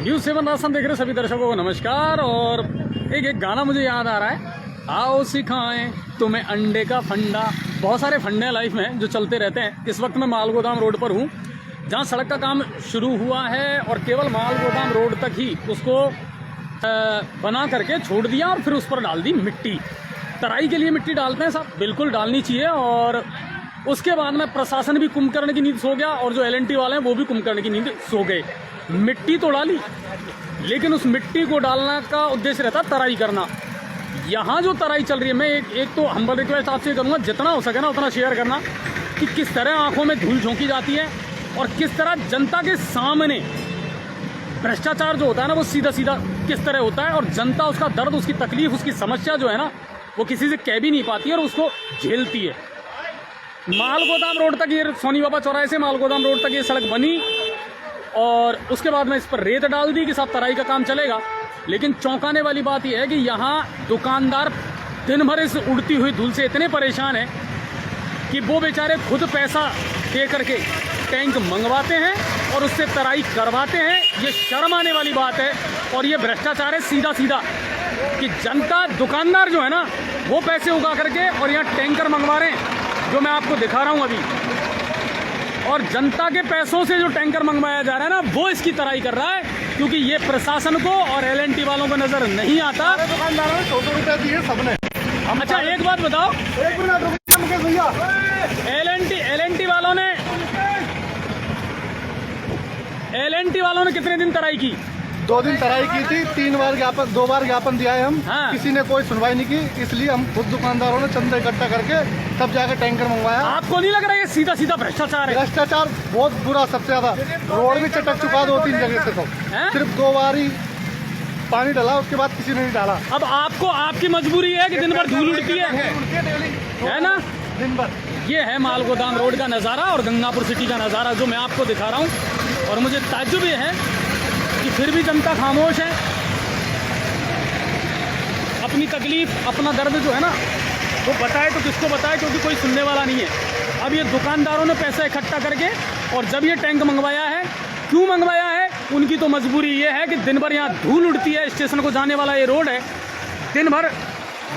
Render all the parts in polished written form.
News 7 Rajasthan देख रहे सभी दर्शकों को नमस्कार। और एक गाना मुझे याद आ रहा है, आओ सिखाएं तुम्हें अंडे का फंडा। बहुत सारे फंडे लाइफ में जो चलते रहते हैं। इस वक्त मैं मालगोदाम रोड पर हूँ, जहाँ सड़क का काम शुरू हुआ है और केवल मालगोदाम रोड तक ही उसको बना करके छोड़ दिया और फिर उस पर डाल दी मिट्टी। तराई के लिए मिट्टी डालते हैं साहब, बिल्कुल डालनी चाहिए। और उसके बाद में प्रशासन भी कुंभकर्ण की नींद सो गया और जो LNT वाले हैं वो भी कुंभकर्ण की नींद सो गए। मिट्टी तो डाली, लेकिन उस मिट्टी को डालना का उद्देश्य रहता तराई करना। यहाँ जो तराई चल रही है, मैं एक तो हम्बल रिक्वेस्ट आपसे करूँगा, जितना हो सके ना उतना शेयर करना कि किस तरह आंखों में धूल झोंकी जाती है और किस तरह जनता के सामने भ्रष्टाचार जो होता है ना वो सीधा सीधा किस तरह होता है। और जनता उसका दर्द, उसकी तकलीफ, उसकी समस्या जो है ना वो किसी से कह भी नहीं पाती है और उसको झेलती है। मालगोदाम रोड तक ये सोनी बाबा चौराहे से मालगोदाम रोड तक ये सड़क बनी और उसके बाद में इस पर रेत डाल दी कि साहब तराई का काम चलेगा। लेकिन चौंकाने वाली बात यह है कि यहाँ दुकानदार दिन भर इस उड़ती हुई धूल से इतने परेशान हैं कि वो बेचारे खुद पैसा दे करके टैंक मंगवाते हैं और उससे तराई करवाते हैं। ये शर्म आने वाली बात है और ये भ्रष्टाचार है सीधा सीधा कि जनता, दुकानदार जो है ना वो पैसे उगा करके और यहाँ टैंकर मंगवा रहे हैं, जो मैं आपको दिखा रहा हूँ अभी। और जनता के पैसों से जो टैंकर मंगवाया जा रहा है ना वो इसकी तराई कर रहा है, क्योंकि ये प्रशासन को और LNT वालों को नजर नहीं आता। दुकानदारों ने 100 रुपए दिए सबने। अच्छा एक बात बताओ, एक मिनट रुकिए मुकेश भैया। LNT वालों ने कितने दिन तराई की? 2 दिन तराई की थी, 2 बार ज्ञापन दिया है हम। हाँ। किसी ने कोई सुनवाई नहीं की, इसलिए हम खुद दुकानदारों ने चंदा इकट्ठा करके तब जाकर टैंकर मंगवाया। आपको नहीं लग रहा ये सीधा सीधा भ्रष्टाचार है? भ्रष्टाचार बहुत बुरा, सबसे ज्यादा। रोड भी चटक चुका 2-3 जगह से। तो सिर्फ 2 बार ही पानी डाला, उसके बाद किसी ने नहीं डाला। अब आपको, आपकी मजबूरी है कि दिन भर धूल उड़ती है ना? दिन भर ये है मालगोदाम रोड का नज़ारा और गंगापुर सिटी का नज़ारा जो मैं आपको दिखा रहा हूँ। और मुझे ताज्जुब ये है कि फिर भी जनता खामोश है। अपनी तकलीफ, अपना दर्द जो है ना वो बताए तो किसको बताए, क्योंकि कोई सुनने वाला नहीं है। अब ये दुकानदारों ने पैसा इकट्ठा करके और जब ये टैंक मंगवाया है, क्यों मंगवाया है? उनकी तो मजबूरी ये है कि दिन भर यहाँ धूल उड़ती है। स्टेशन को जाने वाला ये रोड है, दिन भर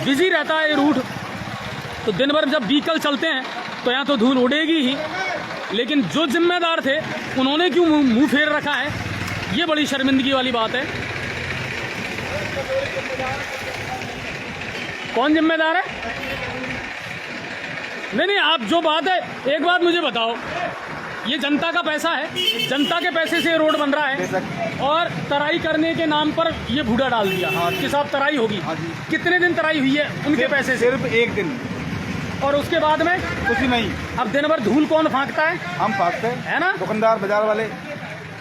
बिजी रहता है ये रूट, तो दिन भर जब व्हीकल चलते हैं तो यहाँ तो धूल उड़ेगी ही। लेकिन जो जिम्मेदार थे उन्होंने क्यों मुंह फेर रखा है, ये बड़ी शर्मिंदगी वाली बात है। कौन जिम्मेदार है? नहीं, आप जो बात है, एक बात मुझे बताओ, ये जनता का पैसा है, जनता के पैसे से रोड बन रहा है और तराई करने के नाम पर ये भूडा डाल दिया कि साहब तराई होगी। कितने दिन तराई हुई है उनके पैसे से? सिर्फ 1 दिन। और उसके बाद में कुछ नहीं। अब दिन भर धूल कौन फांकता है? हम फाँकते हैं, है ना? दुकानदार, बाजार वाले।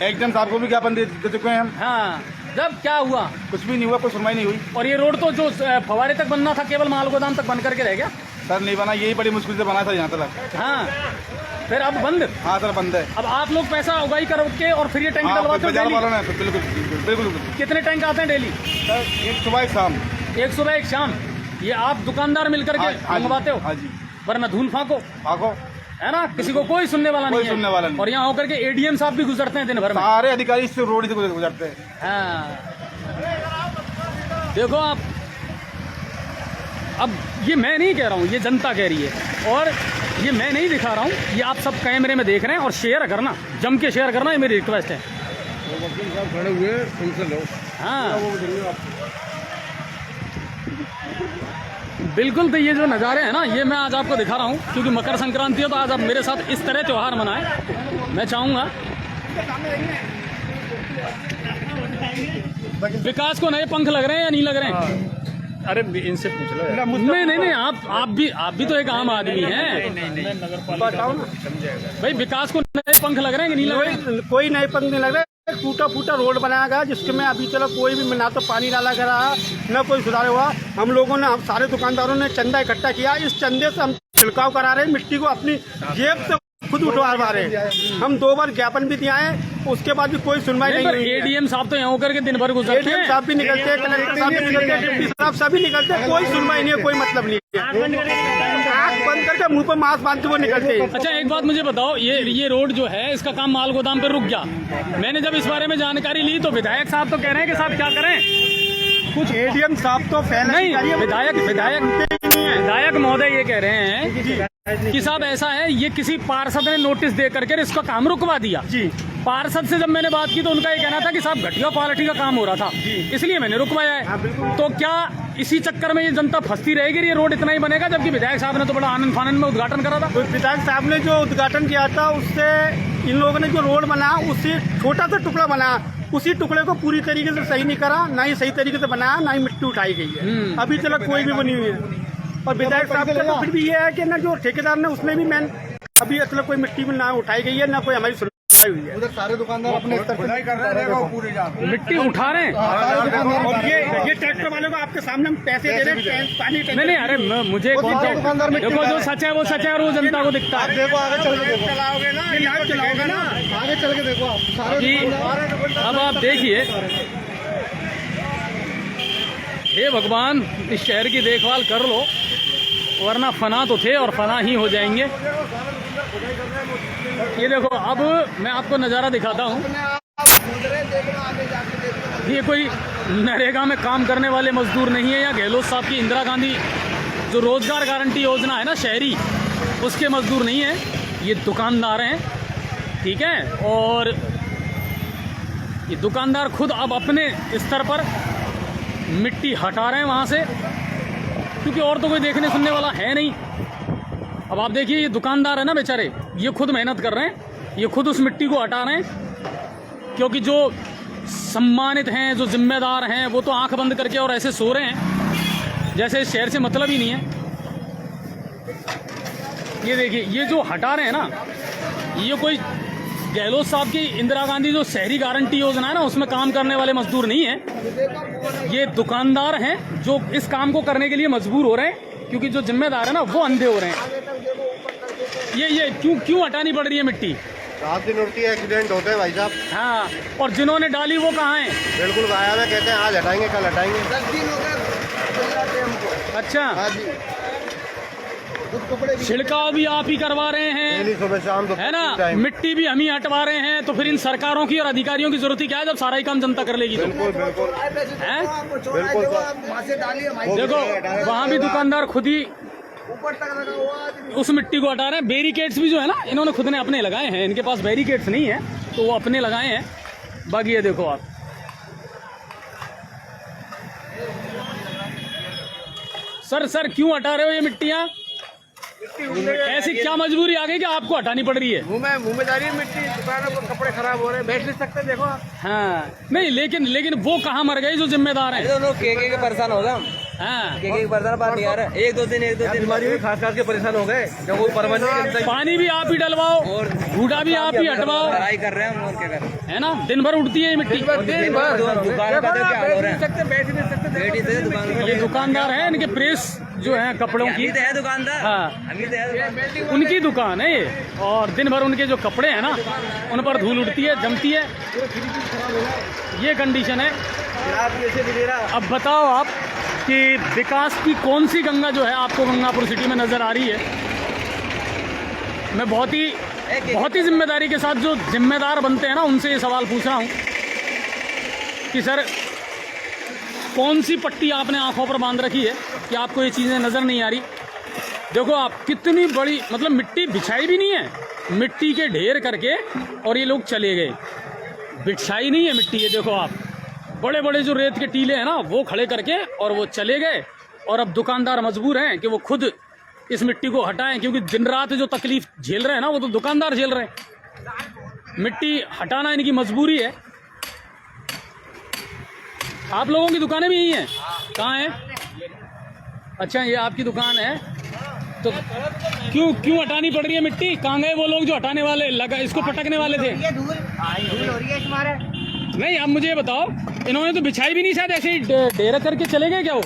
एकदम साहब को भी ज्ञापन दे चुके हैं हम। हाँ, जब क्या हुआ? कुछ भी नहीं हुआ, कोई सुनवाई नहीं हुई। और ये रोड तो जो फवारे तक बनना था केवल मालगोदाम तक बन करके रह गया सर। नहीं बना, यही बड़ी मुश्किल से बना था यहाँ तक। हाँ, फिर अब बंद। हाँ सर, बंद है। अब आप लोग पैसा उगाई करके और फिर ये टैंक डलवाते हो बाजार डेली? वालों ने बिल्कुल बिल्कुल। कितने टैंक आते हैं डेली? सर एक सुबह एक शाम। एक सुबह एक शाम। ये आप दुकानदार मिलकर के मंगवाते हो? हाँ जी। वरना धूल फांको, है ना? किसी को कोई सुनने वाला नहीं है। सुनने वाला नहीं। और यहाँ होकर के ADM साहब भी गुजरते हैं दिन भर में। सारे अधिकारी इससे रोड से गुजरते हैं। हाँ, देखो आप, अब ये मैं नहीं कह रहा हूँ, ये जनता कह रही है और ये मैं नहीं दिखा रहा हूँ, ये आप सब कैमरे में देख रहे हैं। और शेयर करना, जम के शेयर करना, ये मेरी रिक्वेस्ट है। खड़े हुए उनसे लो। हाँ बिल्कुल। तो ये जो नज़ारे हैं ना, ये मैं आज आपको दिखा रहा हूँ क्योंकि मकर संक्रांति है, तो आज आप मेरे साथ इस तरह त्यौहार मनाएं। मैं चाहूँगा विकास को नए पंख लग रहे हैं या नहीं लग रहे हैं? अरे इनसे पूछ लो। नहीं, आप भी तो एक आम आदमी हैं। बताओ ना भाई, विकास को नए पंख लग रहे हैं कि नहीं लग रहे हैं? कोई नए पंख नहीं लग रहा है। टूटा फूटा रोड बनाया गया जिसके में अभी तक कोई भी ना तो पानी डाला गया न कोई सुधार हुआ। हम लोगों ने, हम सारे दुकानदारों ने चंदा इकट्ठा किया, इस चंदे से हम छिड़काव करा रहे हैं, मिट्टी को अपनी जेब से खुद उठवा रहे हैं। हम 2 बार ज्ञापन भी दिया है, उसके बाद भी कोई सुनवाई नहीं हुई। ADM साहब तो यहाँ होकर के दिन भर गुजरते हैं। ADM साहब भी निकलते हैं, कलेक्टर साहब भी निकलते हैं, डिप्टी साहब सभी निकलते हैं, कोई सुनवाई नहीं है, कोई मतलब नहीं है। आँख नाक बंद करके मुंह पर मास्क बांध के वो निकलते हैं। अच्छा एक बात मुझे बताओ, ये रोड जो है इसका काम माल गोदाम पे रुक गया। मैंने जब इस बारे में जानकारी ली तो विधायक साहब तो कह रहे हैं कि साहब क्या करें, कुछ एडीएम साहब तो नहीं, विधायक महोदय ये कह रहे हैं कि साहब ऐसा है, ये किसी पार्षद ने नोटिस दे करके इसका काम रुकवा दिया जी। पार्षद से जब मैंने बात की तो उनका ये कहना था कि साहब घटिया क्वालिटी का काम हो रहा था इसलिए मैंने रुकवाया है। तो क्या इसी चक्कर में ये जनता फंसती रहेगी, ये रोड इतना ही बनेगा, जबकि विधायक साहब ने तो बड़ा आनंद फानंद में उद्घाटन करा था। विधायक साहब ने जो उद्घाटन किया था उससे इन लोगों ने जो रोड बनाया उससे छोटा सा टुकड़ा बनाया, उसी टुकड़े को पूरी तरीके से सही नहीं करा, ना ही सही तरीके से बनाया, ना ही मिट्टी उठाई गई है अभी तक कोई भी बनी हुई है। और विधायक साहब का तो फिर भी ये है कि ना जो ठेकेदार ने उसने भी अभी तक कोई मिट्टी में ना उठाई गई है, ना कोई हमारी सुनवाई हुई है। उधर सारे दुकानदार अपने स्तर पर कर रहे हैं, मिट्टी उठा रहे हैं। और ये ट्रैक्टर वालों को आपके सामने हम पैसे दे रहे हैं, पानी नहीं, अरे मुझे कौन सा दुकानदार देखो, जो सच है वो सच है और वो जनता को दिखता है। देखो आगे चल के देखो, चलाओगे ना, लाइव चलाओगे ना, आगे चल के देखो आप सारे अब आप देखिए, हे भगवान इस शहर की देखभाल कर लो, वरना फना तो थे और फना ही हो जाएंगे। ये देखो, अब मैं आपको नज़ारा दिखाता हूँ। ये कोई नरेगा में काम करने वाले मजदूर नहीं है, या गहलोत साहब की इंदिरा गांधी जो रोजगार गारंटी योजना है ना शहरी, उसके मजदूर नहीं है, ये दुकानदार हैं, ठीक है। और ये दुकानदार खुद अब अपने स्तर पर मिट्टी हटा रहे हैं वहाँ से, क्योंकि और तो कोई देखने सुनने वाला है नहीं। अब आप देखिए, ये दुकानदार है ना बेचारे, ये खुद मेहनत कर रहे हैं, ये खुद उस मिट्टी को हटा रहे हैं, क्योंकि जो सम्मानित हैं, जो जिम्मेदार हैं, वो तो आंख बंद करके और ऐसे सो रहे हैं जैसे इस शहर से मतलब ही नहीं है। ये देखिए, ये जो हटा रहे हैं ना, ये कोई गहलोत साहब की इंदिरा गांधी जो शहरी गारंटी योजना है ना, उसमें काम करने वाले मजदूर नहीं है, ये दुकानदार हैं जो इस काम को करने के लिए मजबूर हो रहे हैं, क्योंकि जो जिम्मेदार है ना वो अंधे हो रहे हैं। ये क्यों हटानी पड़ रही है मिट्टी? रात दिन उड़ती है, एक्सीडेंट होते हैं भाई साहब। हाँ, और जिन्होंने डाली वो कहाँ हैं? बिल्कुल गायब है, कहते हैं आज हटाएंगे कल हटाएंगे। 10 दिन हो गए। अच्छा, हाँ जी, छिड़काव भी आप ही करवा रहे हैं, डेली सुबह शाम तो है ना, मिट्टी भी हम ही हटवा रहे हैं, तो फिर इन सरकारों की और अधिकारियों की जरूरत ही क्या है जब सारा ही काम जनता कर लेगी तो? बिल्कुल बिल्कुल हैं? बिल्कुल देखो, वहाँ भी दुकानदार खुद ही ऊपर तक लगा हुआ, उस मिट्टी को हटा रहे हैं। बैरिकेड्स भी जो है ना, इन्होंने खुद ने अपने लगाए हैं, इनके पास बैरिकेड्स नहीं है तो वो अपने लगाए हैं। बाकी ये देखो आप, सर क्यों हटा रहे हो ये मिट्टियाँ? ऐसी क्या मजबूरी आ गई कि आपको हटानी पड़ रही है? मुंह में जा रही है मिट्टी, दुकानों पर कपड़े खराब हो रहे हैं, बैठ नहीं सकते। देखो हाँ, नहीं, लेकिन वो कहाँ मर गए जो जिम्मेदार हैं? लोग के परेशान हो गए हम, हाँ, के परेशान बात नहीं आ रहा। एक दो दिन बीमारी भी खास करके परेशान हो गए, जब वो परमानेंट पानी भी आप ही डलवाओ और भूडा भी आप ही हटवाओ, लड़ाई कर रहे हैं हम, और क्या कर रहे हैं? है ना, दिन भर उठती है ये मिट्टी। दुकान का तो क्या हाल हो रहा है, बैठ नहीं सकते। बेटी से दुकान ये दुकानदार है, इनके प्रेस जो है कपड़ों की, तो है दुकानदार, हाँ, अभी तो है उनकी दुकान है ये, और दिन भर उनके जो कपड़े हैं ना उन पर धूल उड़ती है, जमती है, ये कंडीशन है। अब बताओ आप कि विकास की कौन सी गंगा जो है आपको गंगापुर सिटी में नज़र आ रही है? मैं बहुत ही जिम्मेदारी के साथ जो जिम्मेदार बनते हैं ना उनसे ये सवाल पूछ रहा हूँ कि सर, कौन सी पट्टी आपने आंखों पर बांध रखी है कि आपको ये चीज़ें नज़र नहीं आ रही? देखो आप, कितनी बड़ी, मतलब मिट्टी बिछाई भी नहीं है, मिट्टी के ढेर करके और ये लोग चले गए, बिछाई नहीं है मिट्टी। ये देखो आप, बड़े बड़े जो रेत के टीले हैं ना वो खड़े करके और वो चले गए, और अब दुकानदार मजबूर हैं कि वो खुद इस मिट्टी को हटाएं, क्योंकि दिन रात जो तकलीफ झेल रहे हैं ना वो तो दुकानदार झेल रहे हैं। मिट्टी हटाना इनकी मजबूरी है। आप लोगों की दुकानें भी यही हैं? कहाँ हैं? अच्छा, ये आपकी दुकान है, तो क्यों हटानी पड़ रही है मिट्टी? कहाँ गए वो लोग जो हटाने वाले, लगा इसको पटकने वाले थे? धूल हो रही है तुम्हारे। नहीं, अब मुझे ये बताओ, इन्होंने तो बिछाई भी नहीं, शायद ऐसे ही डेरा करके चले गए क्या वो?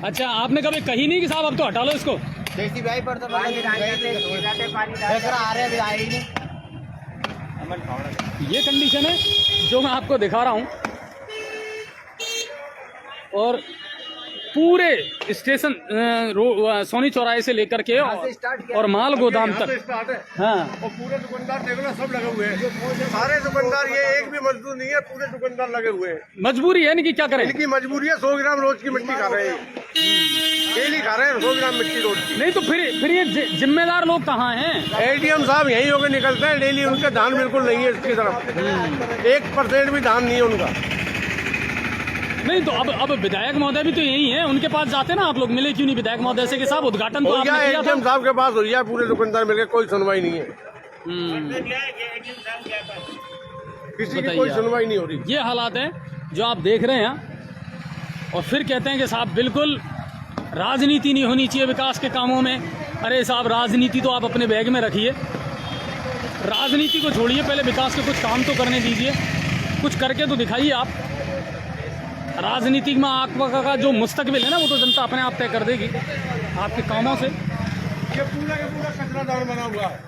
अच्छा, आपने कभी कही नहीं कि साहब अब तो हटा लो इसको? ये कंडीशन है जो मैं आपको दिखा रहा हूँ, और पूरे स्टेशन सोनी चौराहे से लेकर के और माल गोदाम तक। स्टार्ट है हाँ, और पूरे दुकानदार देख लो सब लगे हुए हैं, सारे दुकानदार, ये एक भी मजदूर नहीं है, पूरे दुकानदार लगे हुए हैं। मजबूरी है इनकी, क्या करें। इनकी मजबूरी है, 100 ग्राम रोज की मिट्टी खा रहे हैं, डेली खा रहे हैं 100 ग्राम मिट्टी रोज की। नहीं तो फिर ये जिम्मेदार लोग कहाँ हैं। एडीएम साहब यहीं होकर निकलते हैं डेली, उनका ध्यान बिल्कुल नहीं है इसकी तरफ, 1% भी ध्यान नहीं है उनका। नहीं तो अब विधायक महोदय भी तो यही है, उनके पास जाते ना आप लोग, मिले क्यों नहीं विधायक महोदय से के साहब? उद्घाटन तो आपने किया था। एडीएम साहब के पास हो गया, पूरे दुकानदार मिलकर कोई सुनवाई नहीं है, किसी की कोई सुनवाई नहीं हो रही। ये हालात हैं जो आप देख रहे हैं, और फिर कहते हैं कि साहब बिल्कुल राजनीति नहीं होनी चाहिए विकास के कामों में। अरे साहब, राजनीति तो आप अपने बैग में रखिए, राजनीति को छोड़िए, पहले विकास के कुछ काम तो करने दीजिए, कुछ करके तो दिखाइए आप। राजनीति में आपका जो मुस्तकबिल है ना, वो तो जनता अपने आप तय कर देगी आपके कामों से। ये पूरा का पूरा कचरादार बना हुआ है।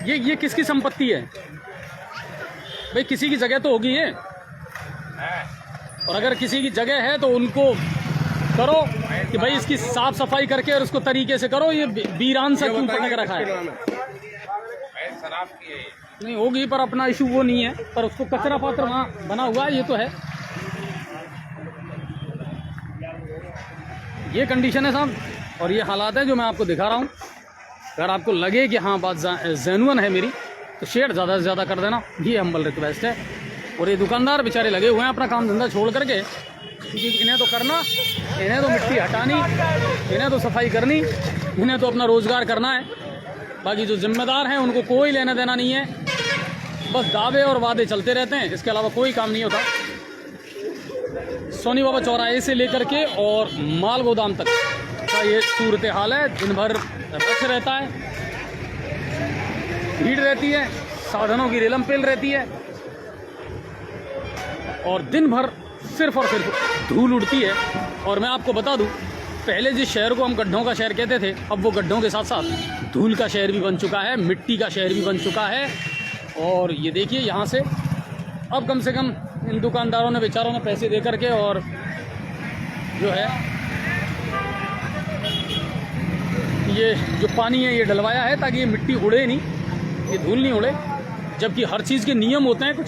ये किसकी संपत्ति है भाई? किसी की जगह तो होगी ये, और अगर किसी की जगह है तो उनको करो कि भाई इसकी साफ सफाई करके और उसको तरीके से करो। ये वीरान सा क्यों पटक रखा है? नहीं होगी, पर अपना इशू वो नहीं है, पर उसको कचरा पात्र वहाँ बना हुआ है, ये तो है। ये कंडीशन है साहब, और ये हालात है जो मैं आपको दिखा रहा हूँ। अगर आपको लगे कि हाँ बात जेन्युइन है मेरी, तो शेयर ज़्यादा से ज़्यादा कर देना, ये हम्बल रिक्वेस्ट है। और ये दुकानदार बेचारे लगे हुए हैं अपना काम धंधा छोड़ करके, क्योंकि इन्हें तो करना, इन्हें तो मिट्टी हटानी, इन्हें तो सफाई करनी, इन्हें तो अपना रोज़गार करना है। बाकी जो जिम्मेदार हैं उनको कोई लेना देना नहीं है, बस दावे और वादे चलते रहते हैं, इसके अलावा कोई काम नहीं होता। सोनी बाबा चौराहे से लेकर के और माल गोदाम तक का ये सूरत हाल है। दिन भर रश रहता है, भीड़ रहती है, साधनों की रेलम पेल रहती है, और दिन भर सिर्फ और सिर्फ धूल उड़ती है। और मैं आपको बता दूं, पहले जिस शहर को हम गड्ढों का शहर कहते थे, अब वो गड्ढों के साथ साथ धूल का शहर भी बन चुका है, मिट्टी का शहर भी बन चुका है। और ये देखिए यहाँ से अब कम से कम इन दुकानदारों ने, बेचारों ने पैसे दे करके और जो है ये जो पानी है ये डलवाया है ताकि ये मिट्टी उड़े नहीं, ये धूल नहीं उड़े। जबकि हर चीज़ के नियम होते हैं, कुछ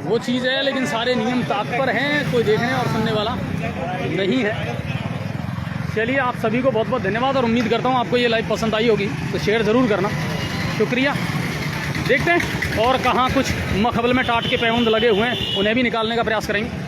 वो चीज़ है, लेकिन सारे नियम तात्पर हैं, कोई देखने और सुनने वाला नहीं है। चलिए, आप सभी को बहुत बहुत धन्यवाद, और उम्मीद करता हूँ आपको ये लाइव पसंद आई होगी, तो शेयर ज़रूर करना। शुक्रिया। देखते हैं और कहाँ कुछ मखबल में टाट के पैबंद लगे हुए हैं, उन्हें भी निकालने का प्रयास करेंगे।